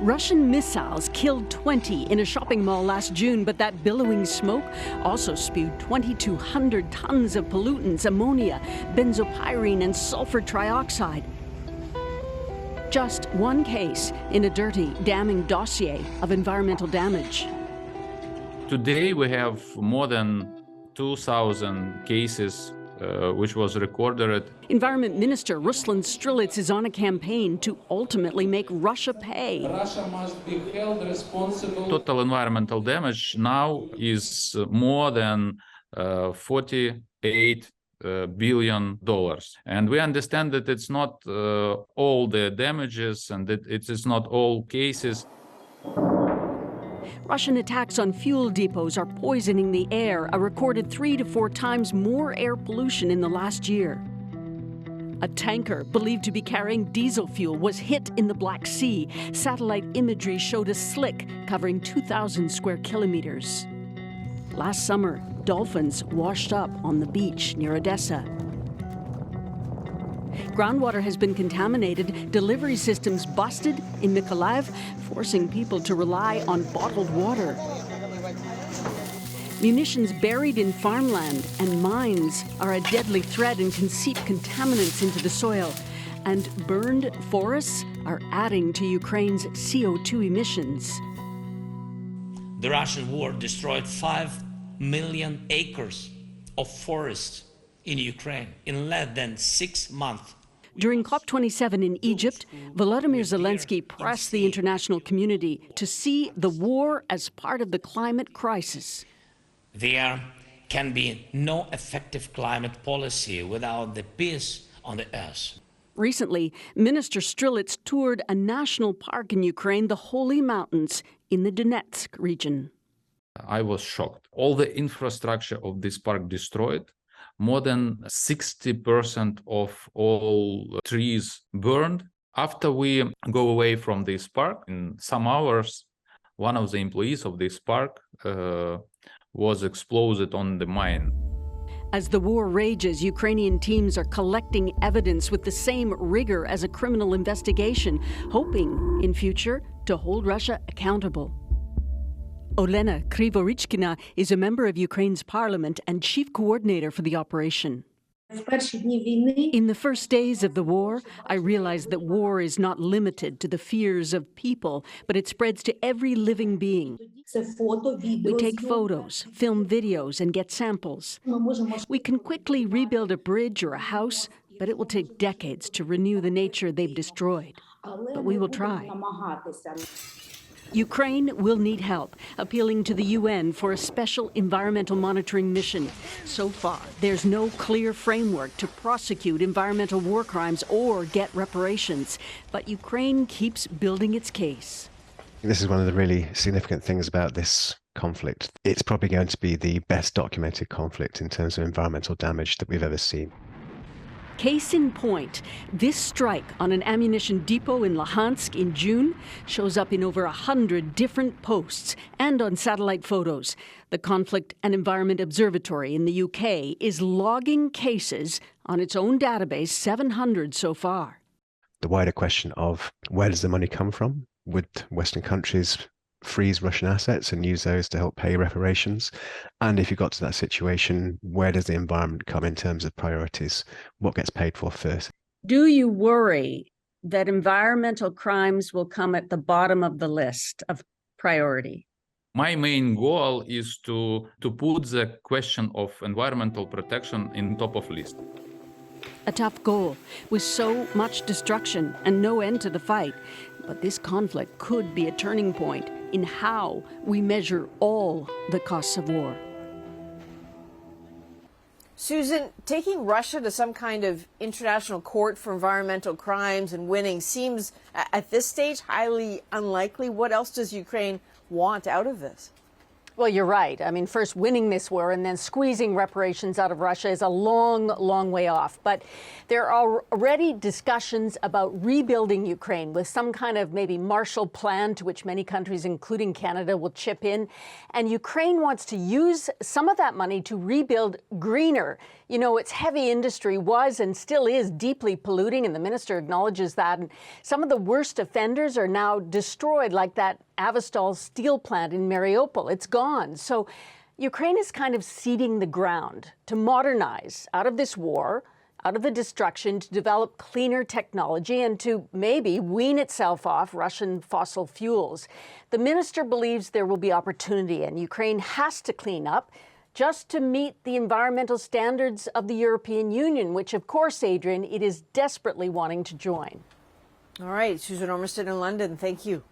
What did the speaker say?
Russian missiles killed 20 in a shopping mall last June, but that billowing smoke also spewed 2,200 tons of pollutants, ammonia, benzopyrene, and sulfur trioxide. Just one case in a dirty, damning dossier of environmental damage. Today we have more than 2,000 cases which was recorded. Environment Minister Ruslan Strelets is on a campaign to ultimately make Russia pay. Russia must be held responsible. Total environmental damage now is more than $48 billion. And we understand that it's not all the damages and that it is not all cases. Russian attacks on fuel depots are poisoning the air, a recorded 3 to 4 times more air pollution in the last year. A tanker believed to be carrying diesel fuel was hit in the Black Sea. Satellite imagery showed a slick covering 2,000 square kilometers. Last summer, dolphins washed up on the beach near Odessa. Groundwater has been contaminated, delivery systems busted in Mykolaiv, forcing people to rely on bottled water. Munitions buried in farmland and mines are a deadly threat and can seep contaminants into the soil. And burned forests are adding to Ukraine's CO2 emissions. The Russian war destroyed 5 million acres of forests in Ukraine in less than 6 months. During COP27 in Egypt, Volodymyr Zelensky pressed the international community to see the war as part of the climate crisis. There can be no effective climate policy without the peace on the earth. Recently, Minister Strelets toured a national park in Ukraine, the Holy Mountains, in the Donetsk region. I was shocked. All the infrastructure of this park destroyed. More than 60% of all trees burned. After we go away from this park, in some hours, one of the employees of this park was exploded on the mine. As the war rages, Ukrainian teams are collecting evidence with the same rigor as a criminal investigation, hoping in future to hold Russia accountable. Olena Krivorichkina is a member of Ukraine's parliament and chief coordinator for the operation. In the first days of the war, I realized that war is not limited to the fears of people, but it spreads to every living being. We take photos, film videos, and get samples. We can quickly rebuild a bridge or a house, but it will take decades to renew the nature they've destroyed. But we will try. Ukraine will need help, appealing to the UN for a special environmental monitoring mission. So far, there's no clear framework to prosecute environmental war crimes or get reparations. But Ukraine keeps building its case. This is one of the really significant things about this conflict. It's probably going to be the best documented conflict in terms of environmental damage that we've ever seen. Case in point, this strike on an ammunition depot in Luhansk in June shows up in over 100 different posts and on satellite photos. The Conflict and Environment Observatory in the UK is logging cases on its own database, 700 so far. The wider question of where does the money come from? Would Western countries freeze Russian assets and use those to help pay reparations? And if you got to that situation, where does the environment come in terms of priorities? What gets paid for first? Do you worry that environmental crimes will come at the bottom of the list of priority? My main goal is to put the question of environmental protection in top of list. A tough goal, with so much destruction and no end to the fight. But this conflict could be a turning point in how we measure all the costs of war. Susan, taking Russia to some kind of international court for environmental crimes and winning seems, at this stage, highly unlikely. What else does Ukraine want out of this? Well, you're right. I mean, first winning this war and then squeezing reparations out of Russia is a long, long way off. But there are already discussions about rebuilding Ukraine with some kind of maybe Marshall Plan to which many countries, including Canada, will chip in. And Ukraine wants to use some of that money to rebuild greener. You know, its heavy industry was and still is deeply polluting, and the minister acknowledges that. And some of the worst offenders are now destroyed, like that Avestal steel plant in Mariupol. It's gone. So Ukraine is kind of seeding the ground to modernize out of this war, out of the destruction, to develop cleaner technology and to maybe wean itself off Russian fossil fuels. The minister believes there will be opportunity, and Ukraine has to clean up just to meet the environmental standards of the European Union, which, of course, Adrian, it is desperately wanting to join. All right, Susan Ormiston in London, thank you.